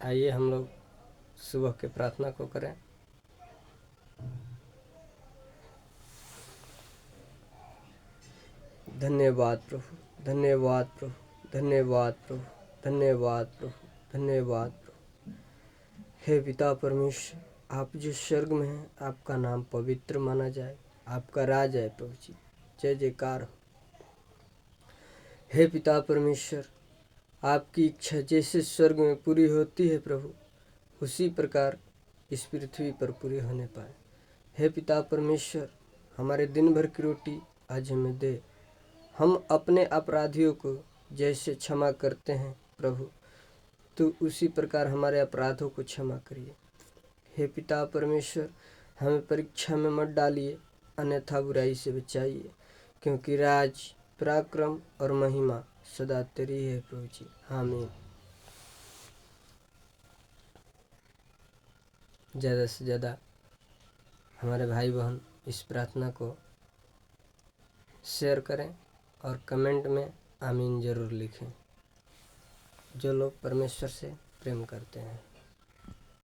आइए हम लोग सुबह के प्रार्थना को करें। धन्यवाद प्रभु, धन्यवाद प्रभु, धन्यवाद प्रभु, धन्यवाद प्रभु, धन्यवाद प्रभु। हे पिता परमेश्वर, आप जो स्वर्ग में हैं, आपका नाम पवित्र माना जाए। आपका राज है प्रभु जी, जय जयकार हो। हे पिता परमेश्वर, आपकी इच्छा जैसे स्वर्ग में पूरी होती है प्रभु, उसी प्रकार इस पृथ्वी पर पूरी होने पाए। हे पिता परमेश्वर, हमारे दिन भर की रोटी आज हमें दे। हम अपने अपराधियों को जैसे क्षमा करते हैं प्रभु, तो उसी प्रकार हमारे अपराधों को क्षमा करिए। हे पिता परमेश्वर, हमें परीक्षा में मत डालिए, अन्यथा बुराई से बचाइए, क्योंकि राज, पराक्रम और महिमा सदा तेरी है प्रभु जी। आमीन। ज़्यादा से ज़्यादा हमारे भाई बहन इस प्रार्थना को शेयर करें और कमेंट में आमीन ज़रूर लिखें, जो लोग परमेश्वर से प्रेम करते हैं।